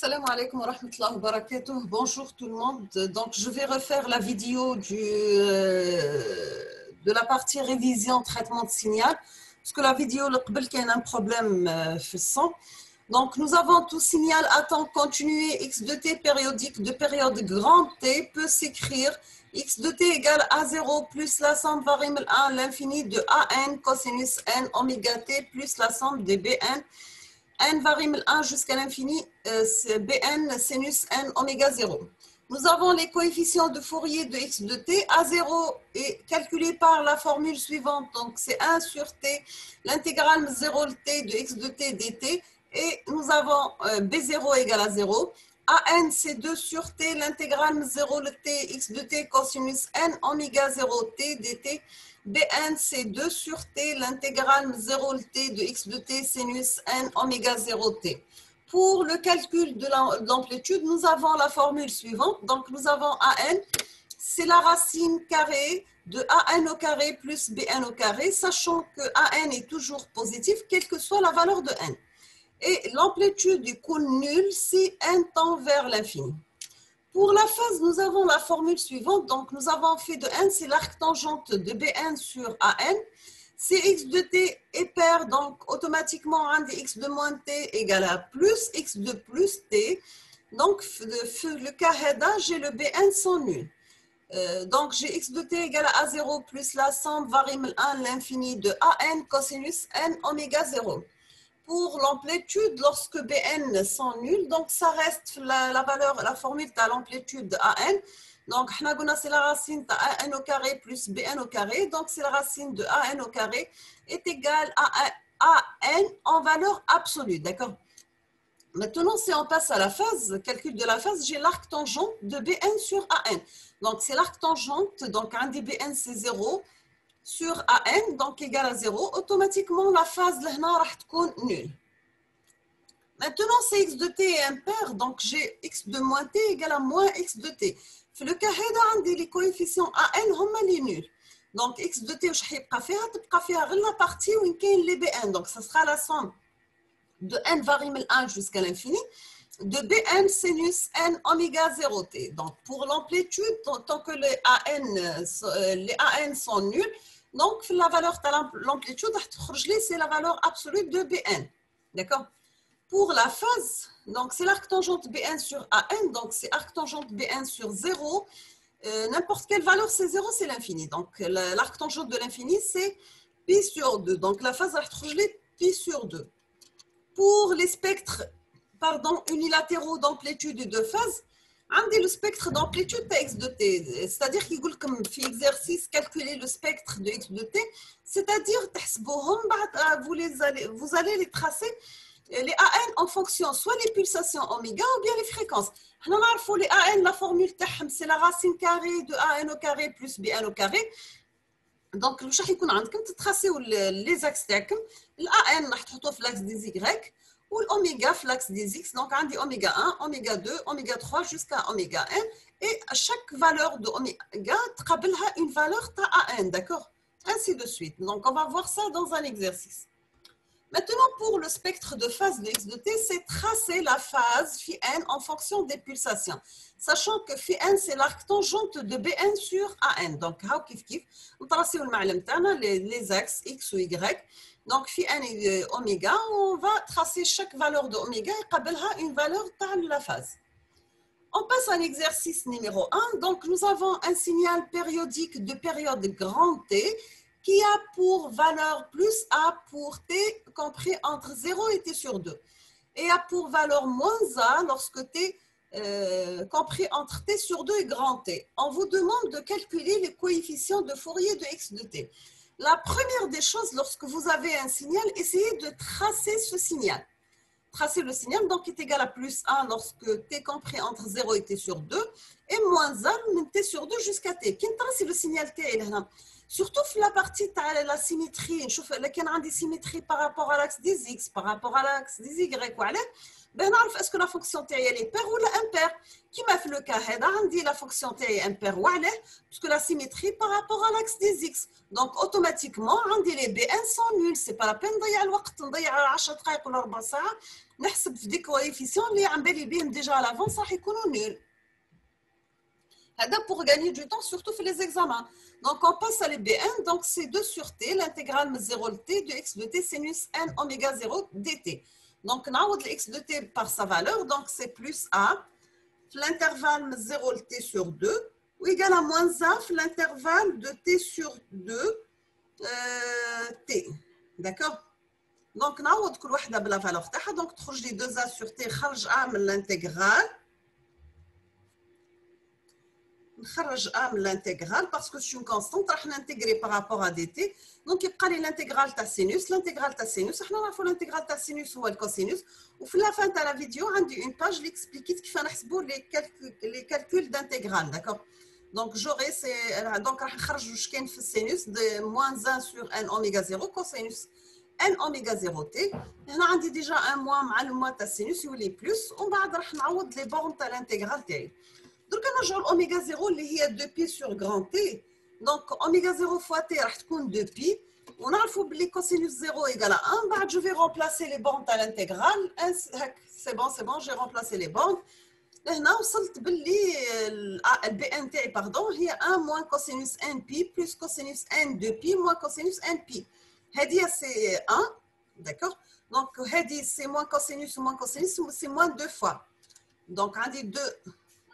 Salam alaikum wa rahmatullahi wa barakatuh. Bonjour tout le monde. Donc, je vais refaire la vidéo de la partie révision traitement de signal. Parce que la vidéo, le qbel, qu'il y a un problème في الصوت. Donc, nous avons tout signal à temps continué x de t périodique de période grand T peut s'écrire x de t égale A0 plus la somme variable 1 à l'infini de AN cosinus n oméga t plus la somme de BN n variable 1 jusqu'à l'infini, Bn sinus n oméga 0. Nous avons les coefficients de Fourier de x de t. A0 est calculé par la formule suivante. Donc, c'est 1 sur t, l'intégrale 0 t de x de t dt. Et nous avons B0 égale à 0. An, c'est 2 sur t, l'intégrale 0 t x de t cosinus n oméga 0 t dt. Bn, c'est 2 sur t, l'intégrale 0 t de x de t sinus n oméga 0 t. Pour le calcul de l'amplitude, nous avons la formule suivante. Donc, nous avons An, c'est la racine carrée de An au carré plus Bn au carré, sachant que An est toujours positif, quelle que soit la valeur de n. Et l'amplitude du coût nul si n tend vers l'infini. Pour la phase, nous avons la formule suivante. Donc, nous avons fait de n, c'est l'arc tangente de Bn sur An. C'est x de t est pair, donc automatiquement, un des x de moins t égale à plus x de plus t. Donc, le cas HEDA, j'ai le Bn sans nul. Donc, j'ai x de t égale à A0 plus la somme variable 1 l'infini de An cosinus n oméga 0. Pour l'amplitude, lorsque Bn sont nuls, donc ça reste la valeur, la formule de l'amplitude de An. Donc, c'est la racine de An au carré plus Bn au carré. Donc, c'est la racine de An au carré est égale à An en valeur absolue. D'accord? Maintenant, si on passe à la phase, calcul de la phase, j'ai l'arc tangente de Bn sur An. Donc, c'est l'arc tangente, donc un des Bn c'est 0. Sur An, donc égal à 0, automatiquement la phase là va être nulle. Maintenant, c'est x de t est impair, donc j'ai x de moins t égale à moins x de t. Dans le cas où les coefficients An sont les nuls. Donc x de t, je vais faire la partie où il y a les Bn. Donc ça sera la somme de n variable 1 jusqu'à l'infini de Bn sinus n oméga 0 t. Donc pour l'amplitude, tant que les An sont nuls, donc, la valeur de l'amplitude, c'est la valeur absolue de Bn. D'accord? Pour la phase, donc c'est l'arc tangente Bn sur An, donc c'est arc tangente Bn sur 0. N'importe quelle valeur, c'est 0, c'est l'infini. Donc, l'arc tangente de l'infini, c'est pi sur 2. Donc, la phase va être pi sur 2. Pour les spectres, unilatéraux d'amplitude et de phase, le spectre d'amplitude de x de t, c'est-à-dire qu'il dit comme في exercice calculer le spectre de x de t, c'est-à-dire vous allez les tracer les AN en fonction soit les pulsations oméga ou bien les fréquences. Nous savons les AN, la formule c'est la racine carrée de AN au carré plus BN au carré. Donc, vous allez tracer les axes l'AN راح تحطوه في l'axe des Y. Ou l'oméga flax des x, donc on dit oméga 1, oméga 2, oméga 3 jusqu'à oméga n. Et à chaque valeur de oméga, a une valeur de n, d'accord? Ainsi de suite. Donc on va voir ça dans un exercice. Maintenant, pour le spectre de phase de x de t, c'est tracer la phase phi n en fonction des pulsations. Sachant que phi n, c'est l'arc tangente de Bn sur An. Donc, on trace les axes x ou y. Donc, phi n et oméga, on va tracer chaque valeur de oméga et une valeur de la phase. On passe à l'exercice numéro 1. Donc, nous avons un signal périodique de période grand T qui a pour valeur plus A pour T compris entre 0 et T sur 2. Et a pour valeur moins A lorsque T compris entre T sur 2 et grand T. On vous demande de calculer les coefficients de Fourier de x de T. La première des choses, lorsque vous avez un signal, essayez de tracer ce signal. Tracer le signal, donc, est égal à plus 1 lorsque t compris entre 0 et t sur 2, et moins 1 de t sur 2 jusqu'à t. Qui est le signal t là. Surtout la partie de la symétrie, je trouve qu'il y a une symétrie par rapport à l'axe des x, par rapport à l'axe des y. Ben, est-ce que la fonction t est paire ou impaire? Qui m'a fait le cas? On dit la fonction t est impaire ou parce que la symétrie par rapport à l'axe des x. Donc automatiquement, on dit les b1 sont nuls. C'est pas la peine de ضيع الوقت نضيع 10 دقائق ولا ربع ساعة نحسب في دي كويفيسيون اللي عم بالي بهم déjà à l'avance راح يكونوا nuls. Pour gagner du temps, surtout pour les examens. Donc, on passe à les B1. Donc, c'est 2 sur t, l'intégrale de 0 t de x de t sinus n oméga 0 dt. Donc, on a x de t par sa valeur. Donc, c'est plus a. L'intervalle de 0 t sur 2. Ou égal à moins a. L'intervalle de t sur 2 t. D'accord? Donc, on a la valeur. Donc, je dis 2a sur t. Je a l'intégrale. نخرج A من l'intégrale parce que je suis une constante راح نintégrer par rapport à dt. Donc يبقى لي l'intégrale تاع sinus. L'intégrale تاع sinus احنا نعرفوا l'intégrale تاع sinus هو الكوسينوس. وفي la fin تاع la vidéo عندي une page اللي expliquait كيف نحسبوا les calculs d'intégrale, d'accord. Donc j'aurai donc راح نخرج واش كاين في السينوس de moins 1 sur n oméga 0 cosinus n oméga 0 t. هنا عندي déjà un moins مع الموا تاع السينوس يولي بلس ومن بعد راح نعوض les bornes تاع l'intégrale تاعي. Donc, on a l'oméga 0 qui est 2pi sur grand T. Donc, oméga 0 fois T va être 2pi. On a le cosinus 0 égale à 1. Bah, je vais remplacer les bornes à l'intégrale. C'est bon, j'ai remplacé les bornes. Là, on a le BNT, pardon, il y a 1 moins cosinus npi plus cosinus n 2pi moins cosinus npi. Hadi, c'est 1, d'accord? Donc, Hadi, c'est moins cosinus, c'est moins 2 fois. Donc, on dit 2.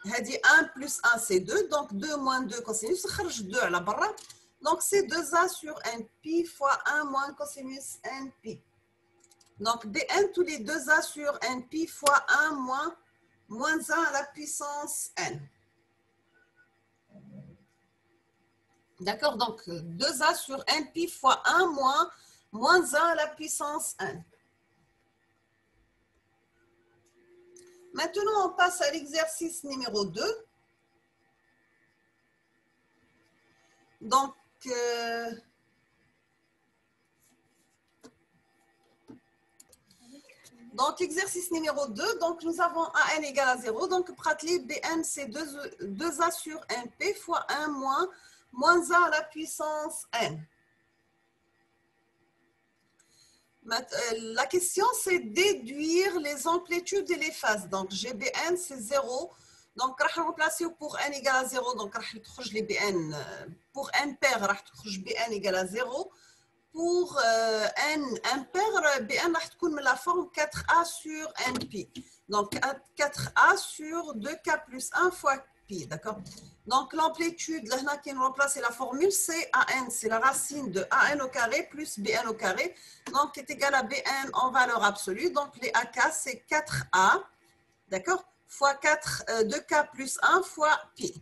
هذه 1 plus 1 c'est 2 donc 2 moins 2 cosinus خرج 2 على برا donc c'est 2a sur np fois 1 moins cosinus np. Donc bn tous les 2a sur np fois 1 moins 1 à la puissance n. D'accord, donc 2a sur np fois 1 moins 1 à la puissance n. Maintenant, on passe à l'exercice numéro 2. Donc, exercice numéro 2, donc nous avons AN égale à 0. Donc, pratique BN, c'est 2A sur NP fois 1 moins 1 à la puissance N. La question, c'est déduire les amplitudes et les phases. Donc, GBN, c'est 0. Donc, on va remplacer pour n égale à 0. Donc, on va les BN. Pour n pair, on va BN égale à 0. Pour n impair, BN va la forme 4A sur NP. Donc, 4A sur 2K plus 1 fois pi. D'accord? Donc, l'amplitude, là, qui remplace la formule, c'est AN. C'est la racine de AN au carré plus BN au carré. Donc, est égal à BN en valeur absolue. Donc, les AK, c'est 4A, d'accord, fois 2K plus 1 fois pi.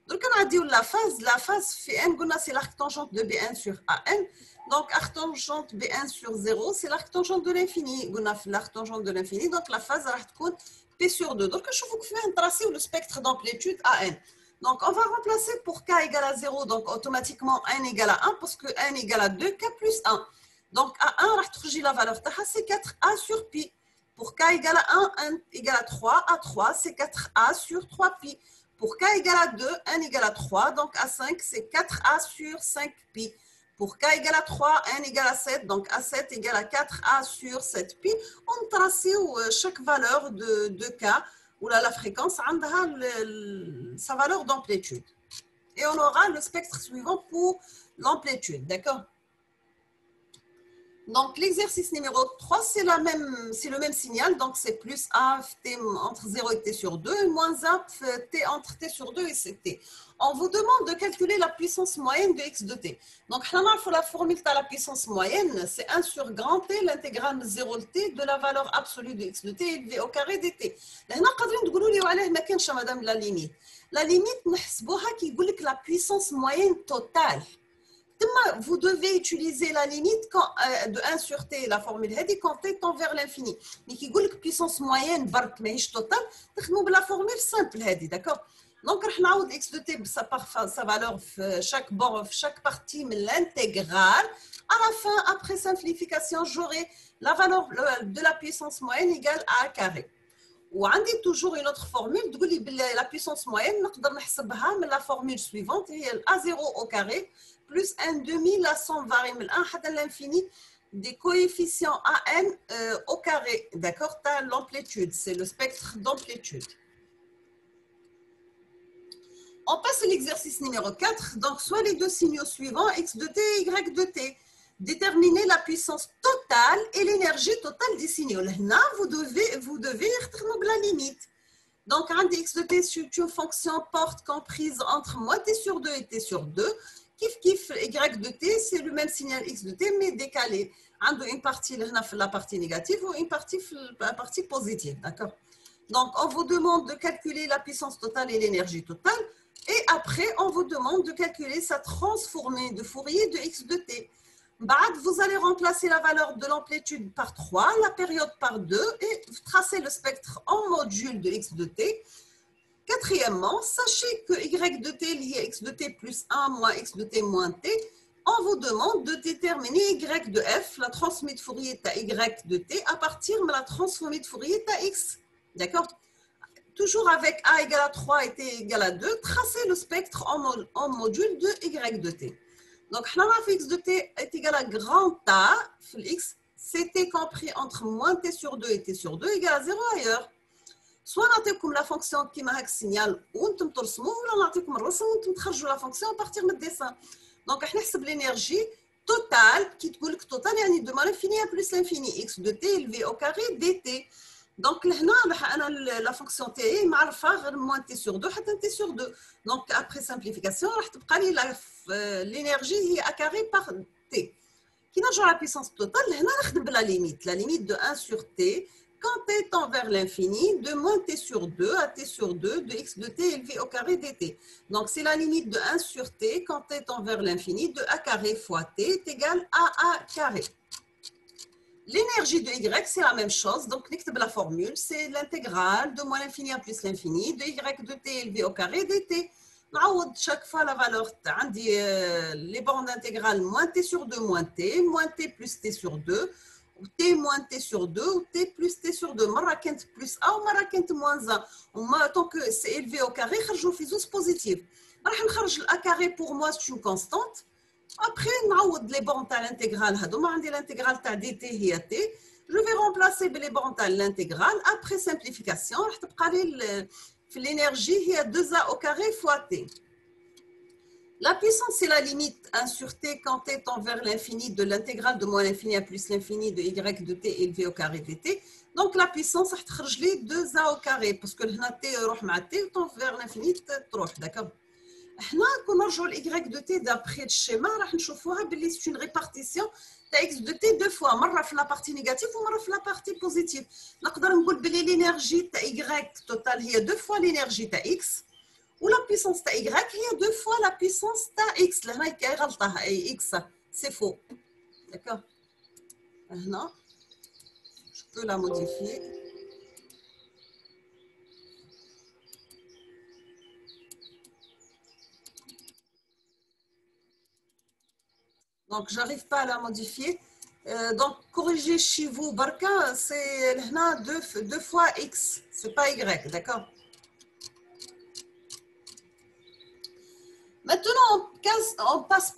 Donc, on a dit la phase fait N, c'est l'arctangente de BN sur AN. Donc, arctangente BN sur 0, c'est l'arctangente de l'infini. On a fait l'arctangente de l'infini. Donc, la phase va être P sur 2. Donc, je vous fais un tracé le spectre d'amplitude AN. Donc, on va remplacer pour K égale à 0. Donc, automatiquement, N égale à 1 parce que N égale à 2, K plus 1. Donc, à 1, la valeur c'est 4A sur pi. Pour K égale à 1, N égale à 3. À 3, c'est 4A sur 3 pi. Pour K égale à 2, N égale à 3. Donc, à 5, c'est 4A sur 5 pi. Pour K égale à 3, N égale à 7. Donc, à 7 égale à 4A sur 7 pi. On trace chaque valeur de K, où la fréquence a sa valeur d'amplitude. Et on aura le spectre suivant pour l'amplitude. D'accord? Donc, l'exercice numéro 3, c'est le même signal. Donc, c'est plus A t entre 0 et t sur 2 et moins A t entre t sur 2 et t. On vous demande de calculer la puissance moyenne de x de t. Donc, la formule de la puissance moyenne, c'est 1 sur grand t, l'intégrale de 0 t de la valeur absolue de x de t élevée au carré dt. Là, on a madame la limite. La limite, c'est la puissance moyenne totale. Vous devez utiliser la limite de 1 sur t, la formule quand t tend vers l'infini. Mais qui dit que puissance moyenne, barque mais totale, la formule simple, d'accord? Donc, on a x de t, sa valeur chaque partie de l'intégrale. À la fin, après simplification, j'aurai la valeur de la puissance moyenne égale à a carré. Ou on a toujours une autre formule, la puissance moyenne, on peut نحسبها من la formule suivante, a0 au carré plus 1 demi la somme varie من 1 حتى l'infini des coefficients an au carré. D'accord, tu as l'amplitude, c'est le spectre d'amplitude. On passe à l'exercice numéro 4. Donc, soit les deux signaux suivants, x de t et y de t. Déterminer la puissance totale et l'énergie totale des signaux. Là, vous devez retrouver la limite. Donc, un x de t, c'est une fonction porte comprise entre moins t sur 2 et t sur 2. Kif y de t, c'est le même signal x de t, mais décalé. Une partie la partie négative ou une partie positive. D'accord? Donc, on vous demande de calculer la puissance totale et l'énergie totale. Et après, on vous demande de calculer sa transformée de Fourier de x de t. Vous allez remplacer la valeur de l'amplitude par 3, la période par 2 et tracer le spectre en module de x de t. Quatrièmement, sachez que y de t lié à x de t plus 1 moins x de t moins t, on vous demande de déterminer y de f, la transformée de Fourier de y de t, à partir de la transformée de Fourier de x. D'accord? Toujours avec a égale à 3 et t égale à 2, tracer le spectre en module de y de t. Donc, x de t est égal à grand A, x, c'était compris entre moins t sur 2 et t sur 2 égale à 0 ailleurs. Soit on a la fonction qui m'a signal ou on ترسموا ولا نعطيكم الرسم وانتم تخرجوا la fonction à partir du dessin. Donc, on نحسب l'énergie totale qui تقول لك total يعني de l'infini à plus l'infini x de t élevé au carré dt. Donc, la fonction t est moins t sur 2 حتى t sur 2. Donc, après simplification, l'énergie est a carré par t. Qui n'a la puissance totale, la limite de 1 sur t, quand t tend vers l'infini, de moins t sur 2 à t sur 2 de x de t élevé au carré dt. Donc, c'est la limite de 1 sur t quand t tend vers l'infini de a carré fois t est égal à a carré. L'énergie de y, c'est la même chose. Donc, la formule, c'est l'intégrale de moins l'infini à plus l'infini de y de t élevé au carré dt. Chaque fois, la valeur, les bornes intégrales, moins t sur 2 moins t plus t sur 2, ou t moins t sur 2, ou t plus t sur 2. Marakent plus a ou marakent moins a. Tant que c'est élevé au carré, je fais juste positif. A carré, pour moi, c'est une constante. Après, les bornes à l'intégrale, l'intégrale dt est t. Je vais remplacer les bornes à l'intégrale. Après simplification, l'énergie est 2a au carré fois t. La puissance, c'est la limite 1 sur t quand t tend vers l'infini de l'intégrale de moins l'infini à plus l'infini de y de t élevé au carré dt. Donc, la puissance, c'est 2a au carré, parce que le t tend vers l'infini, d'accord? Là, quand on rejoint y de t d'après le schéma, c'est une répartition de x de t deux fois, la partie négative ou la partie positive. On peut dire que l'énergie de y totale est deux fois l'énergie de x, ou la puissance de y est deux fois la puissance de x. Là, x, c'est faux. D'accord? Là, je peux la modifier. Donc, je n'arrive pas à la modifier. Donc, corriger chez vous, Barka, c'est deux fois x, ce n'est pas y, d'accord? Maintenant, on passe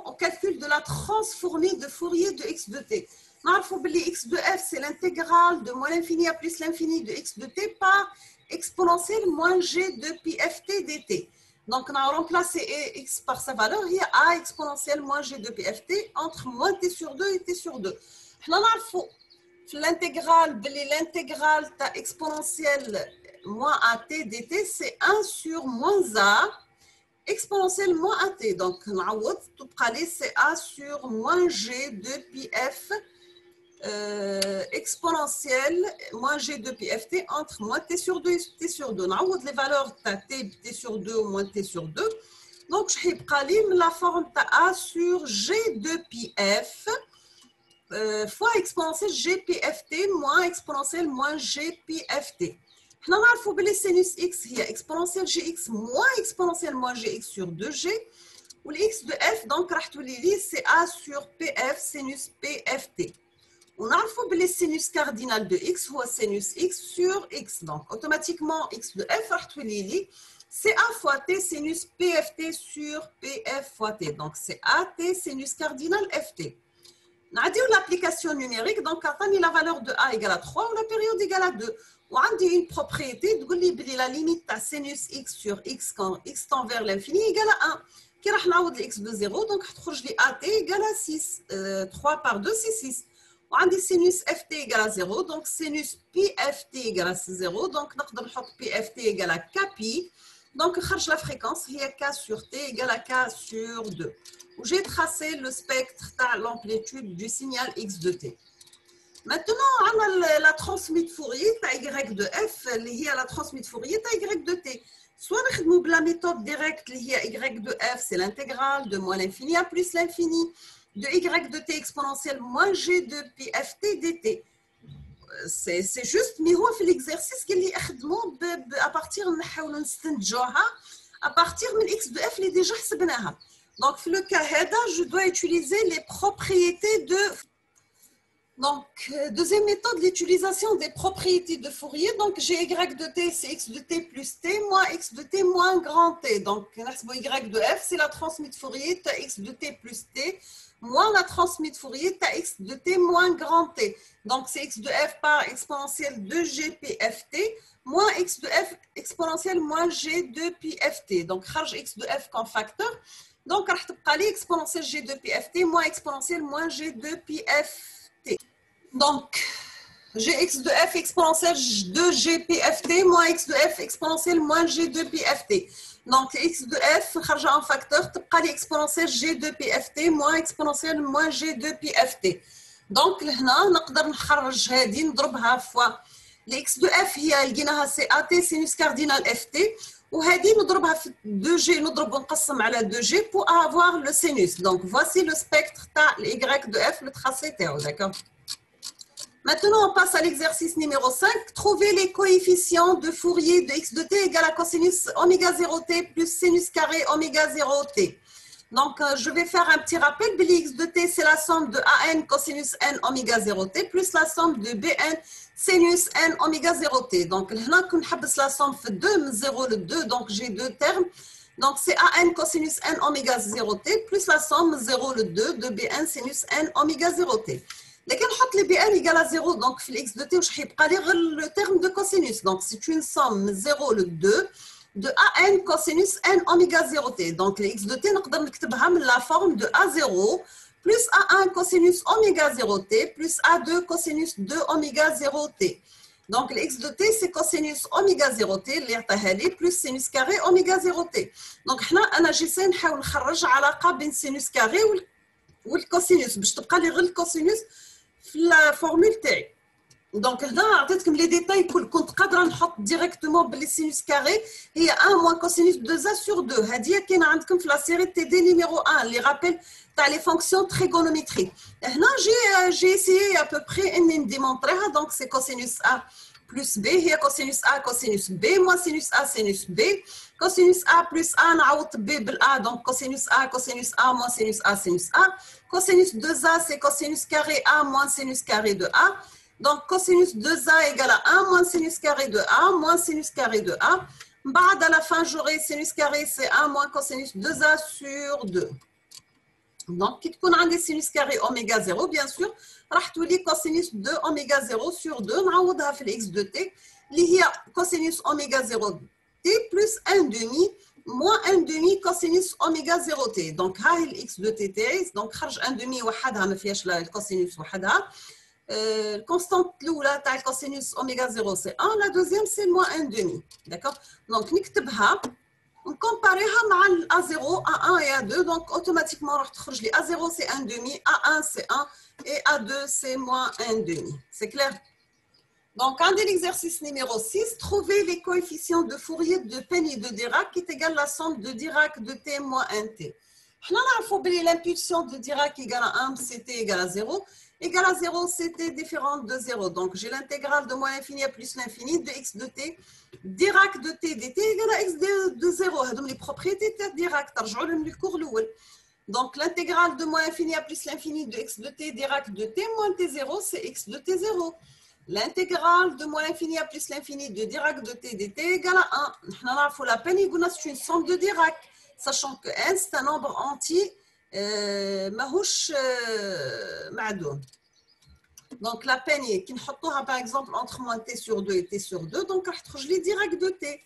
au calcul de la transformée de Fourier de x de t. x de f, c'est l'intégrale de moins l'infini à plus l'infini de x de t par exponentielle moins g de pi ft dt. Donc, on a remplacé x par sa valeur, il y a a exponentielle moins g de pft entre moins t sur 2 et t sur 2. On a l'intégrale exponentielle moins at dt, c'est 1 sur moins a exponentielle moins at. Donc, c'est a sur moins g de pi f exponentielle moins g de pi ft entre moins t sur 2 et t sur 2. On a les valeurs t sur 2 ou moins t sur 2. Donc, je vais la forme a sur g de pi f fois exponentielle g pi ft moins exponentielle moins g pi ft. On a le sinus x est exponentielle gx moins exponentielle moins gx sur 2g. Ou x de f, donc, c'est a sur pf sinus pft. On a le sinus cardinal de x ou sinus x sur x. Donc, automatiquement, x de f, c'est a fois t sinus pft sur pf fois t. Donc, c'est a t sinus cardinal ft. On a dit l'application numérique, donc, quand on a la valeur de a égale à 3 ou la période égale à 2. On a une propriété, la limite de sinus x sur x quand x tend vers l'infini égale à 1. Qui va nous donner x de 0, donc at égale à 6. 3 par 2, c'est 6. On a sinus ft égale à 0, donc sinus pft égale à 0. Donc, on peut mettre pft égale à kpi. Donc, la fréquence, c'est k sur t égale à k sur 2. J'ai tracé le spectre de l'amplitude du signal x de t. Maintenant, on a la transmise Fourier y de f, liée à la transmise Fourier y de t. Soit nous la méthode directe liée à y de f, c'est l'intégrale de moins l'infini à plus l'infini de y de t exponentielle moins g de pi ft dt. C'est juste, mais c'est l'exercice qui est à partir de x de f, est déjà حسبناها. Donc, dans le cas je dois utiliser les propriétés de... Donc, deuxième méthode, l'utilisation des propriétés de Fourier. Donc, j'ai y de t, c'est x de t plus t, moins x de t moins grand t. Donc, y de f, c'est la transmise de Fourier, t'as x de t plus t, moins la transmise de Fourier, t'as x de t moins grand t. Donc, c'est x de f par exponentielle 2g pi ft, moins x de f exponentielle moins g de pi ft. Donc, charge x de f comme facteur. Donc, exponentielle g de pi ft moins exponentielle moins g de pi ft. Donc, gx de f exponentielle 2g pft moins x de f exponentielle moins g de pft. Donc, x de f, en facteur, exponentielle g de pft moins exponentielle moins g de pft. Donc, là, on peut نخرج هذه نضربها fois x de f هي لقيناها c'est at sinus cardinal ft وهذه نضربها في 2g نضرب ونقسم على 2g pour avoir le sinus. Donc, voici le spectre y de f, le tracé théo, d'accord? Maintenant, on passe à l'exercice numéro 5. Trouver les coefficients de Fourier de x de t égale à cosinus oméga 0t plus sinus carré oméga 0t. Donc, je vais faire un petit rappel. X de t, c'est la somme de an cosinus n oméga 0t plus la somme de bn sinus n oméga 0t. Donc, là, on a la somme de 2, 0 le 2, donc j'ai deux termes. Donc, c'est an cosinus n oméga 0t plus la somme 0 le 2 de bn sinus n oméga 0t. لكن نحط لي بي ان ايجال à 0 donc في الاكس دو تي واش حيبقى لي غير لو تيرم دو كوسينوس donc c'est une somme 0 le 2 de an cosinus n oméga 0t donc الاكس دو تي نقدر نكتبها من la forme de a0 plus a1 cosinus oméga 0t plus a2 cosinus 2 oméga 0t. Donc l'ex de t c'est cosinus oméga 0t اللي عطاها لي plus sinus carré oméga 0t. Donc حنا انا جيسي نحاول نخرج علاقه بين sinus carré والكوسينوس باش تبقى لي غير الكوسينوس في لا فورمول تاعي. دونك هنا عطيتكم لي ديتاي كنت قادره نحط ديريكتومون باللي سينوس كاري هي 1 موان كوسينوس 2 sur 2. هذه كاينه عندكم في لا سيري تي دي نيميرو 1 اللي رابيل تاع لي فونكسيون تريغونوميتريك. هنا جي اسيي ا بو بري اني نديمونطريها. دونك سي كوسينوس ا بلس بي هي كوسينوس ا كوسينوس بي موان سينوس ا سينوس بي كوسينوس ا بلس ا نعوض بي بالا دونك كوسينوس ا موان سينوس ا سينوس ا كوسينوس 2a c'est cosinus carré a moins sinus carré de a. Donc cosinus 2a égale à 1 moins sinus carré de a moins sinus carré de a. بعد à la fin j'aurai sinus carré c'est 1 moins cosinus 2a sur 2. Donc qui تكون عندي sinus carré oméga 0 bien sûr راح تولي cosinus 2 oméga 0 sur 2 نعوضها في الاكس دو تي اللي هي cosinus oméga 0 t plus 1 demi moins 1 demi cosinus oméga 0t. Donc, هاي الاكس دو تي تاعي. دونك خرج 1 demi وحدها ما فيهاش الكوسينوس وحدها. الكونستانت الاولى تاع الكوسينوس اوميغا 0 سي 1 لا دوزيام سي موان 1 demi. داكوغ. دونك نكتبها ونكومباريها مع ا 0 ا 1 et ا 2. دونك اوتوماتيكمون راح تخرج لي ا 0 سي 1 demi ا 1 سي 1 et ا 2 سي موان 1 demi. C'est clair? Donc, un de l'exercice numéro 6, trouver les coefficients de Fourier de Penny de Dirac qui est égal à la somme de Dirac de t moins 1t. L'impulsion de Dirac égale à 1, CT égale à 0. Égale à 0, CT différente de 0. Donc, j'ai l'intégrale de moins l'infini à plus l'infini de x de t. Dirac de t dt égale à x de 0. Les propriétés de Dirac. Donc, l'intégrale de moins l'infini à plus l'infini de x de t Dirac de t moins t0, c'est x de t0. L'intégrale de moins l'infini à plus l'infini de Dirac de t dt égale à 1. Il faut la peine, c'est une somme de Dirac. Sachant que n, c'est un nombre entier, ماهوش معدوم. Donc, la peine, qui nous par exemple entre moins t sur 2 et t sur 2, donc, je l'ai direct de t.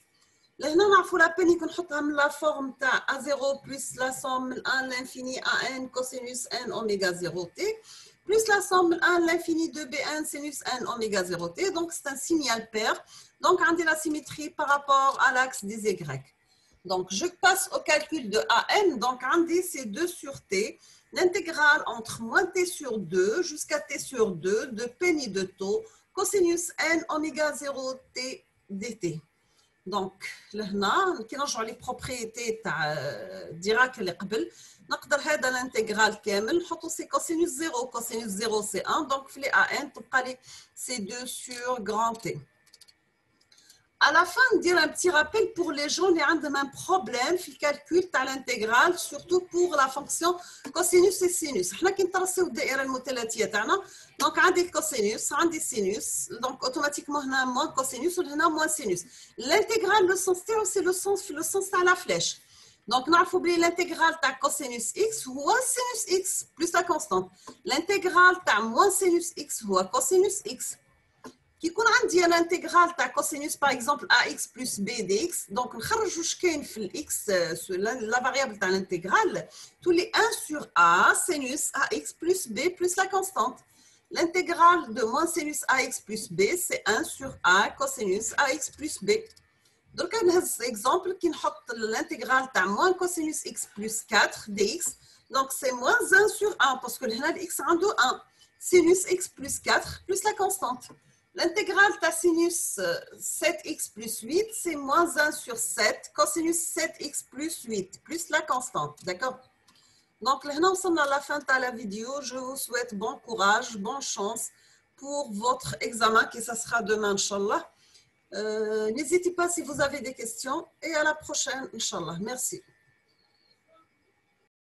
Là, on a la peine qu'on nous la forme a0 plus la somme 1 l'infini à n cosinus n oméga 0 t, plus la somme 1 l'infini de bn sinus n oméga 0 t. Donc, c'est un signal pair. Donc, on a la symétrie par rapport à l'axe des y. Donc, je passe au calcul de AN. Donc, Andy, c'est 2 sur T. L'intégrale entre moins T sur 2 jusqu'à T sur 2 de penny de taux cosinus N oméga 0 T dt. Donc, là, qui ont les propriétés de Dirac et Qbel. نقدر هذا l'intégrale كامل نحطو c'est cosinus 0. Cosinus 0, c'est 1. Donc, les AN, c'est 2 sur grand T. À la fin, dire un petit rappel pour les gens qui ont un problème في الكالكول تاع l'intégrale, surtout pour la fonction cosinus et sinus. احنا كي نترسيو الدائره المثلثيه تاعنا دونك عندي cosinus عندي sinus donc automatiquement هنا moins cosinus وهنا moins sinus. L'intégrale le sens تاعو c'est le sens تاع la flèche. Donc نعرفوا بلي l'intégrale تاع cosinus x هو sinus x plus la constante. L'intégrale تاع moins sinus x هو cosinus x. Qui يكون عندي l'intégrale تاع cosinus par exemple ax plus b dx, donc نخرج واش كاين في x la variable تاع l'intégrale تولي 1 sur a sinus ax plus b plus la constante. L'intégrale de moins sinus ax plus b c'est 1 sur a cosinus ax plus b. Donc نهز exemple qui نحط l'intégrale تاع moins cosinus x plus 4 dx, donc c'est moins 1 sur 1 parce que هنا x عنده 1 sinus x plus 4 plus la constante. L'intégrale de sinus 7x plus 8, c'est moins 1 sur 7, cosinus 7x plus 8, plus la constante. D'accord? Donc, là, nous sommes à la fin de la vidéo. Je vous souhaite bon courage, bonne chance pour votre examen qui ça sera demain, Inch'Allah. N'hésitez pas si vous avez des questions et à la prochaine, Inch'Allah. Merci.